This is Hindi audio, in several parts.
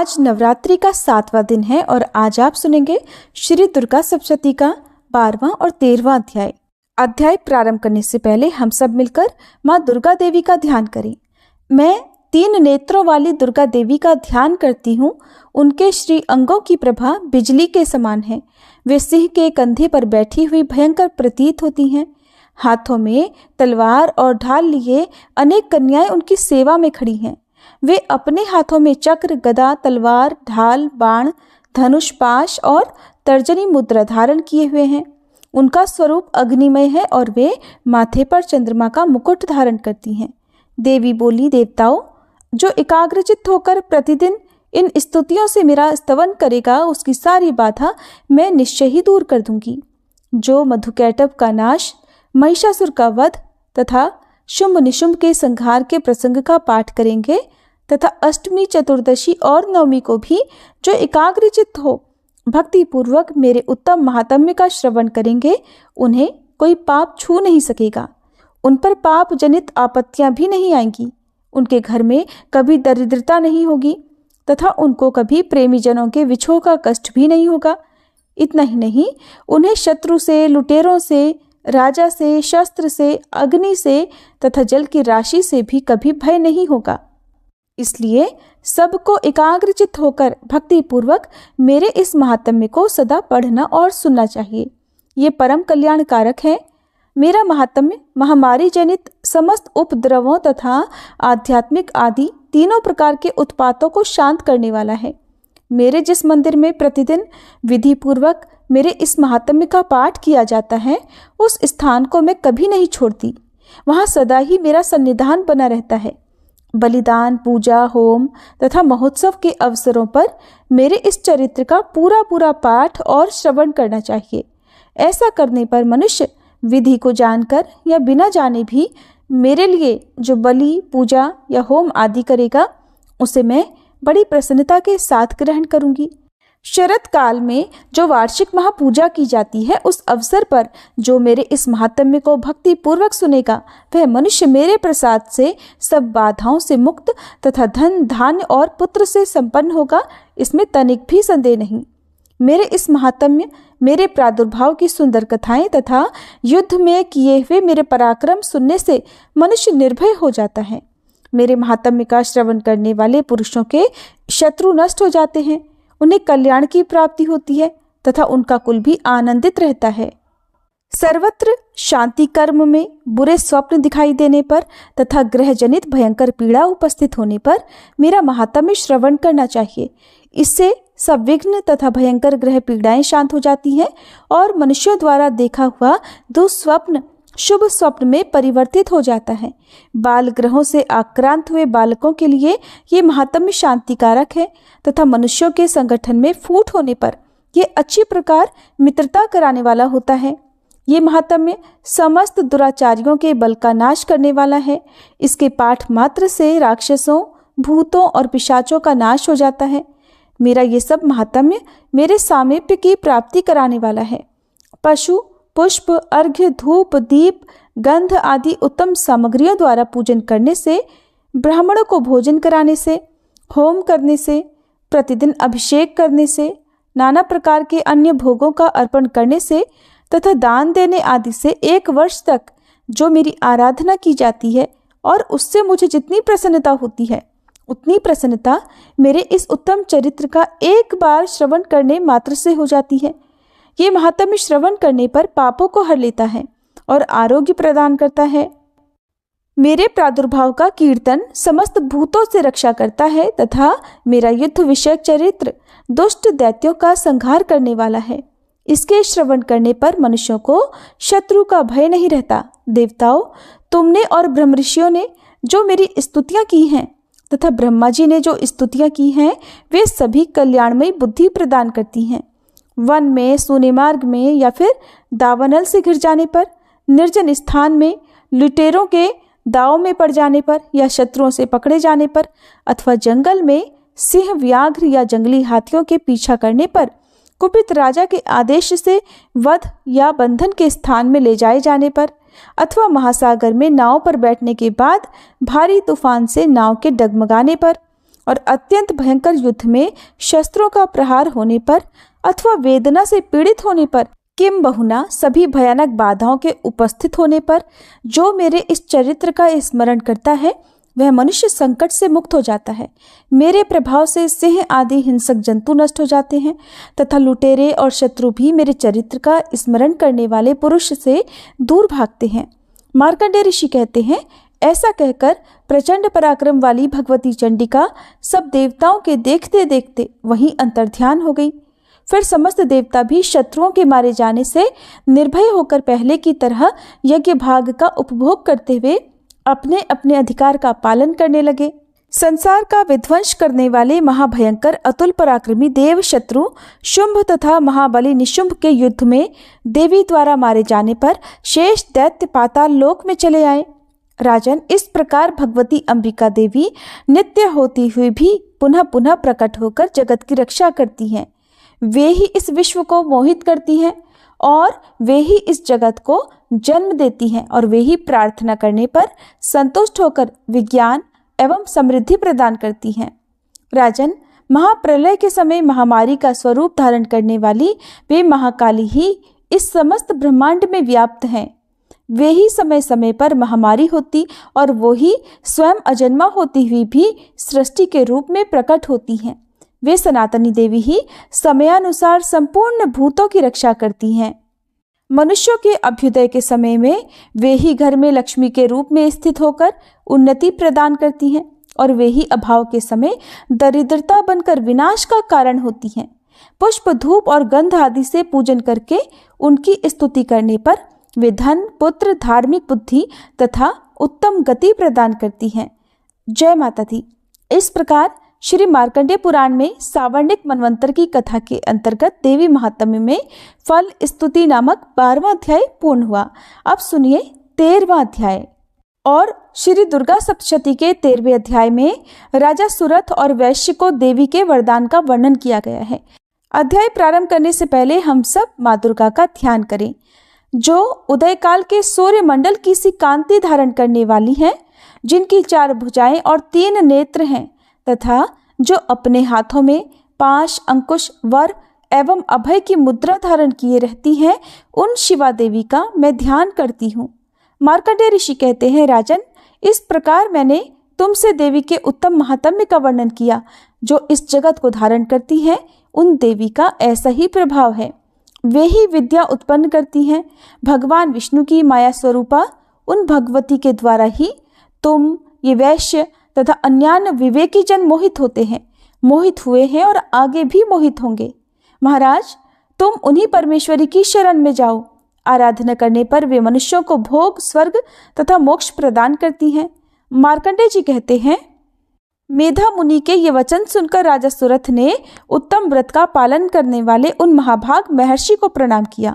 आज नवरात्रि का 7वां दिन है और आज आप सुनेंगे श्री दुर्गा सप्तशती का 12वां और 13वां अध्याय। अध्याय प्रारंभ करने से पहले हम सब मिलकर माँ दुर्गा देवी का ध्यान करें। मैं 3 नेत्रों वाली दुर्गा देवी का ध्यान करती हूँ। उनके श्री अंगों की प्रभा बिजली के समान है। वे सिंह के कंधे पर बैठी हुई भयंकर प्रतीत होती हैं। हाथों में तलवार और ढाल लिए अनेक कन्याएं उनकी सेवा में खड़ी हैं। वे अपने हाथों में चक्र, गदा, तलवार, ढाल, बाण, धनुष, पाश और तर्जनी मुद्रा धारण किए हुए हैं। उनका स्वरूप अग्निमय है और वे माथे पर चंद्रमा का मुकुट धारण करती हैं। देवी बोली, देवताओं, जो एकाग्रचित्त होकर प्रतिदिन इन स्तुतियों से मेरा स्तवन करेगा, उसकी सारी बाधा मैं निश्चय ही दूर कर दूंगी। जो मधुकैटभ का नाश, महिषासुर का वध तथा शुंभ निशुंभ के संहार के प्रसंग का पाठ करेंगे तथा अष्टमी, चतुर्दशी और नवमी को भी जो एकाग्रचित्त हो भक्ति पूर्वक मेरे उत्तम महात्म्य का श्रवण करेंगे, उन्हें कोई पाप छू नहीं सकेगा। उन पर पाप जनित आपत्तियां भी नहीं आएंगी। उनके घर में कभी दरिद्रता नहीं होगी तथा उनको कभी प्रेमी जनों के विछोह का कष्ट भी नहीं होगा। इतना ही नहीं, उन्हें शत्रु से, लुटेरों से, राजा से, शस्त्र से, अग्नि से तथा जल की राशि से भी कभी भय नहीं होगा। इसलिए सबको एकाग्रचित्त होकर भक्ति पूर्वक मेरे इस महात्म्य को सदा पढ़ना और सुनना चाहिए। ये परम कल्याणकारक है। मेरा महात्म्य महामारी जनित समस्त उपद्रवों तथा आध्यात्मिक आदि तीनों प्रकार के उत्पातों को शांत करने वाला है। मेरे जिस मंदिर में प्रतिदिन विधि पूर्वक मेरे इस महात्म्य का पाठ किया जाता है, उस स्थान को मैं कभी नहीं छोड़ती। वहाँ सदा ही मेरा सन्निधान बना रहता है। बलिदान, पूजा, होम तथा महोत्सव के अवसरों पर मेरे इस चरित्र का पूरा पाठ और श्रवण करना चाहिए। ऐसा करने पर मनुष्य विधि को जानकर या बिना जाने भी मेरे लिए जो बलि, पूजा या होम आदि करेगा, उसे मैं बड़ी प्रसन्नता के साथ ग्रहण करूंगी। शरद काल में जो वार्षिक महापूजा की जाती है, उस अवसर पर जो मेरे इस महात्म्य को भक्ति पूर्वक सुनेगा, वह मनुष्य मेरे प्रसाद से सब बाधाओं से मुक्त तथा धन, धान्य और पुत्र से संपन्न होगा। इसमें तनिक भी संदेह नहीं। मेरे इस महात्म्य, मेरे प्रादुर्भाव की सुंदर कथाएं तथा युद्ध में किए हुए मेरे पराक्रम सुनने से मनुष्य निर्भय हो जाता है। मेरे महात्म्य का श्रवण करने वाले पुरुषों के शत्रु नष्ट हो जाते हैं। उन्हें कल्याण की प्राप्ति होती है तथा उनका कुल भी आनंदित रहता है। सर्वत्र शांति कर्म में बुरे स्वप्न दिखाई देने पर तथा ग्रह जनित भयंकर पीड़ा उपस्थित होने पर मेरा महात्म्य श्रवण करना चाहिए। इससे सब विघ्न तथा भयंकर ग्रह पीड़ाएं शांत हो जाती हैं और मनुष्यों द्वारा देखा हुआ दुस्वप्न शुभ स्वप्न में परिवर्तित हो जाता है। बाल ग्रहों से आक्रांत हुए बालकों के लिए ये महात्म्य शांतिकारक है तथा मनुष्यों के संगठन में फूट होने पर यह अच्छी प्रकार मित्रता कराने वाला होता है। ये महात्म्य समस्त दुराचारियों के बल का नाश करने वाला है। इसके पाठ मात्र से राक्षसों, भूतों और पिशाचों का नाश हो जाता है। मेरा ये सब महात्म्य मेरे सामीप्य की प्राप्ति कराने वाला है। पशु, पुष्प, अर्घ्य, धूप, दीप, गंध आदि उत्तम सामग्रियों द्वारा पूजन करने से, ब्राह्मणों को भोजन कराने से, होम करने से, प्रतिदिन अभिषेक करने से, नाना प्रकार के अन्य भोगों का अर्पण करने से तथा दान देने आदि से 1 वर्ष तक जो मेरी आराधना की जाती है और उससे मुझे जितनी प्रसन्नता होती है, उतनी प्रसन्नता मेरे इस उत्तम चरित्र का एक बार श्रवण करने मात्र से हो जाती है। ये महात्म्य श्रवण करने पर पापों को हर लेता है और आरोग्य प्रदान करता है। मेरे प्रादुर्भाव का कीर्तन समस्त भूतों से रक्षा करता है तथा मेरा युद्ध विषयक चरित्र दुष्ट दैत्यों का संहार करने वाला है। इसके श्रवण करने पर मनुष्यों को शत्रु का भय नहीं रहता। देवताओं, तुमने और ब्रह्म ऋषियों ने जो मेरी स्तुतियां की हैं तथा ब्रह्मा जी ने जो स्तुतियां की हैं, वे सभी कल्याणमयी बुद्धि प्रदान करती हैं। वन में, सूने मार्ग में या फिर दावानल से घिर जाने पर, निर्जन स्थान में, लुटेरों के दाव में पड़ जाने पर या शत्रुओं से पकड़े जाने पर अथवा जंगल में सिंह, व्याघ्र या जंगली हाथियों के पीछा करने पर, कुपित राजा के आदेश से वध या बंधन के स्थान में ले जाए जाने पर अथवा महासागर में नाव पर बैठने के बाद भारी तूफान से नाव के डगमगाने पर और अत्यंत भयंकर युद्ध में शस्त्रों का प्रहार होने पर अथवा वेदना से पीड़ित होने पर, किम बहुना सभी भयानक बाधाओं के उपस्थित होने पर जो मेरे इस चरित्र का स्मरण करता है वह मनुष्य संकट से मुक्त हो जाता है। मेरे प्रभाव से सिंह आदि हिंसक जंतु नष्ट हो जाते हैं तथा लुटेरे और शत्रु भी मेरे चरित्र का स्मरण करने वाले पुरुष से दूर भागते हैं। मार्कंडेय ऋषि कहते हैं, ऐसा कहकर प्रचंड पराक्रम वाली भगवती चंडिका सब देवताओं के देखते देखते वहीं अंतर्ध्यान हो गई। फिर समस्त देवता भी शत्रुओं के मारे जाने से निर्भय होकर पहले की तरह यज्ञ भाग का उपभोग करते हुए अपने अपने अधिकार का पालन करने लगे। संसार का विध्वंस करने वाले महाभयंकर अतुल पराक्रमी देव शत्रु शुंभ तथा महाबली निशुंभ के युद्ध में देवी द्वारा मारे जाने पर शेष दैत्य पाताल लोक में चले आए। राजन, इस प्रकार भगवती अंबिका देवी नित्य होती हुई भी पुनः पुनः प्रकट होकर जगत की रक्षा करती हैं। वे ही इस विश्व को मोहित करती हैं और वे ही इस जगत को जन्म देती हैं और वे ही प्रार्थना करने पर संतुष्ट होकर विज्ञान एवं समृद्धि प्रदान करती हैं। राजन, महाप्रलय के समय महामारी का स्वरूप धारण करने वाली वे महाकाली ही इस समस्त ब्रह्मांड में व्याप्त हैं। वे ही समय समय पर महामारी होती और वो ही स्वयं अजन्मा होती हुई भी सृष्टि के रूप में प्रकट होती हैं। वे सनातनी देवी ही समयानुसार संपूर्ण भूतों की रक्षा करती हैं। मनुष्यों के अभ्युदय के समय में वे ही घर में लक्ष्मी के रूप में स्थित होकर उन्नति प्रदान करती हैं और वे ही अभाव के समय दरिद्रता बनकर विनाश का कारण होती हैं। पुष्प, धूप और गंध आदि से पूजन करके उनकी स्तुति करने पर वे धन, पुत्र, धार्मिक बुद्धि तथा उत्तम गति प्रदान करती हैं। जय माता दी। इस प्रकार श्री मार्कंडेय पुराण में सावर्णिक मनवंतर की कथा के अंतर्गत देवी महात्म्य में फल स्तुति नामक 12वां अध्याय पूर्ण हुआ। अब सुनिए 13वां अध्याय। और श्री दुर्गा सप्तशती के 13वें अध्याय में राजा सुरथ और वैश्य को देवी के वरदान का वर्णन किया गया है। अध्याय प्रारंभ करने से पहले हम सब माँ दुर्गा का ध्यान करें, जो उदय काल के सूर्य मंडल की सी कांति धारण करने वाली हैं, जिनकी 4 भुजाएं और 3 नेत्र हैं तथा जो अपने हाथों में पाश, अंकुश, वर एवं अभय की मुद्रा धारण किए रहती हैं, उन शिवा देवी का मैं ध्यान करती हूँ। मार्कंडेय ऋषि कहते हैं, राजन, इस प्रकार मैंने तुमसे देवी के उत्तम महात्म्य का वर्णन किया। जो इस जगत को धारण करती हैं, उन देवी का ऐसा ही प्रभाव है। वे ही विद्या उत्पन्न करती हैं। भगवान विष्णु की माया स्वरूपा उन भगवती के द्वारा ही तुम, ये वैश्य तथा अन्यान्य विवेकी जन मोहित होते हैं, मोहित हुए हैं और आगे भी मोहित होंगे। महाराज, तुम उन्हीं परमेश्वरी की शरण में जाओ। आराधना करने पर वे मनुष्यों को भोग, स्वर्ग तथा मोक्ष प्रदान करती हैं। मार्कंडेय जी कहते हैं, मेधा मुनि के ये वचन सुनकर राजा सुरथ ने उत्तम व्रत का पालन करने वाले उन महाभाग महर्षि को प्रणाम किया।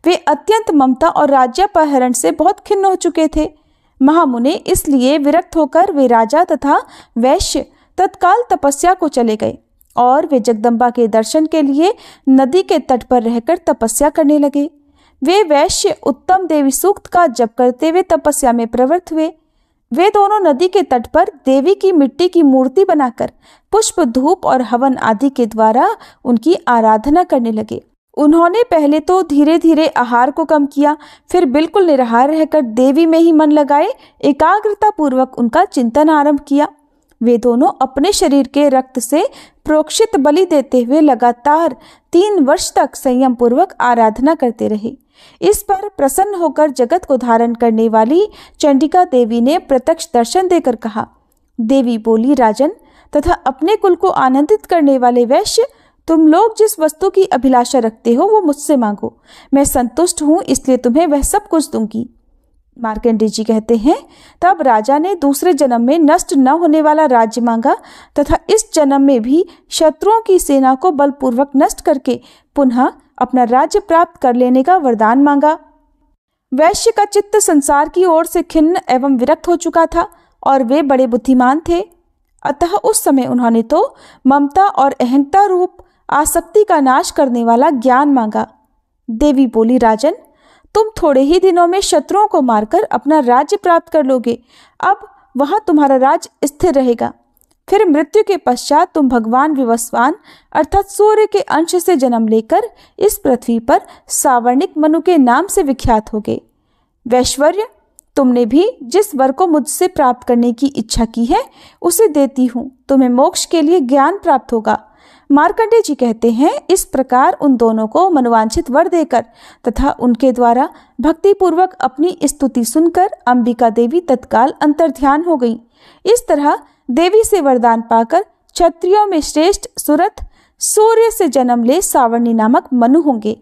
वे अत्यंत ममता और राज्यापहरण से बहुत खिन्न हो चुके थे। महामुने इसलिए विरक्त होकर वे राजा तथा वैश्य तत्काल तपस्या को चले गए और वे जगदम्बा के दर्शन के लिए नदी के तट पर रहकर तपस्या करने लगे। वे वैश्य उत्तम देवी सूक्त का जप करते हुए तपस्या में प्रवृत्त हुए। वे दोनों नदी के तट पर देवी की मिट्टी की मूर्ति बनाकर पुष्प, धूप और हवन आदि के द्वारा उनकी आराधना करने लगे। उन्होंने पहले तो धीरे धीरे आहार को कम किया, फिर बिल्कुल निराहार रहकर देवी में ही मन लगाए एकाग्रता पूर्वक उनका चिंतन आरंभ किया। वे दोनों अपने शरीर के रक्त से प्रोक्षित बलि देते हुए लगातार 3 वर्ष तक संयम पूर्वक आराधना करते रहे। इस पर प्रसन्न होकर जगत को धारण करने वाली चंडिका देवी ने प्रत्यक्ष दर्शन देकर कहा। देवी बोली, राजन तथा अपने कुल को आनंदित करने वाले वैश्य, तुम लोग जिस वस्तु की अभिलाषा रखते हो वो मुझसे मांगो। मैं संतुष्ट हूँ, इसलिए तुम्हें वह सब कुछ दूंगी। मार्कंडेय जी कहते हैं, तब राजा ने दूसरे जन्म में नष्ट न होने वाला राज्य मांगा तथा इस जन्म में भी शत्रुओं की सेना को बलपूर्वक नष्ट करके पुनः अपना राज्य प्राप्त कर लेने का वरदान मांगा। वैश्य का चित्त संसार की ओर से खिन्न एवं विरक्त हो चुका था और वे बड़े बुद्धिमान थे। अतः उस समय उन्होंने तो ममता और अहंता रूप आसक्ति का नाश करने वाला ज्ञान मांगा। देवी बोली, राजन, तुम थोड़े ही दिनों में शत्रुओं को मारकर अपना राज्य प्राप्त कर लोगे। अब वहां तुम्हारा राज्य स्थिर रहेगा। फिर मृत्यु के पश्चात तुम भगवान विवस्वान अर्थात सूर्य के अंश से जन्म लेकर इस पृथ्वी पर सावर्णिक मनु के नाम से विख्यात होगे। वैश्वर्य, तुमने भी जिस वर को मुझसे प्राप्त करने की इच्छा की है उसे देती हूँ। तुम्हें मोक्ष के लिए ज्ञान प्राप्त होगा। मार्कंडेय जी कहते हैं, इस प्रकार उन दोनों को मनोवांछित वर देकर तथा उनके द्वारा भक्ति पूर्वक अपनी स्तुति सुनकर अंबिका देवी तत्काल अंतर्ध्यान हो गई। इस तरह देवी से वरदान पाकर क्षत्रियों में श्रेष्ठ सुरथ सूर्य से जन्म ले सावर्णी नामक मनु होंगे।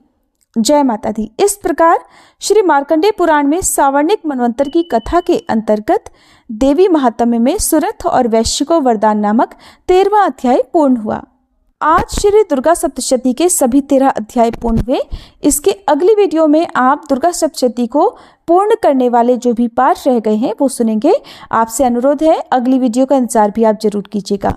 जय माता दी। इस प्रकार श्री मार्कंडेय पुराण में सावर्णिक मनवंतर की कथा के अंतर्गत देवी महात्म्य में सुरथ और वैश्य को वरदान नामक 13वां अध्याय पूर्ण हुआ। आज श्री दुर्गा सप्तशती के सभी 13 अध्याय पूर्ण हुए। इसके अगली वीडियो में आप दुर्गा सप्तशती को पूर्ण करने वाले जो भी पाठ रह गए हैं वो सुनेंगे। आपसे अनुरोध है, अगली वीडियो का इंतजार भी आप जरूर कीजिएगा।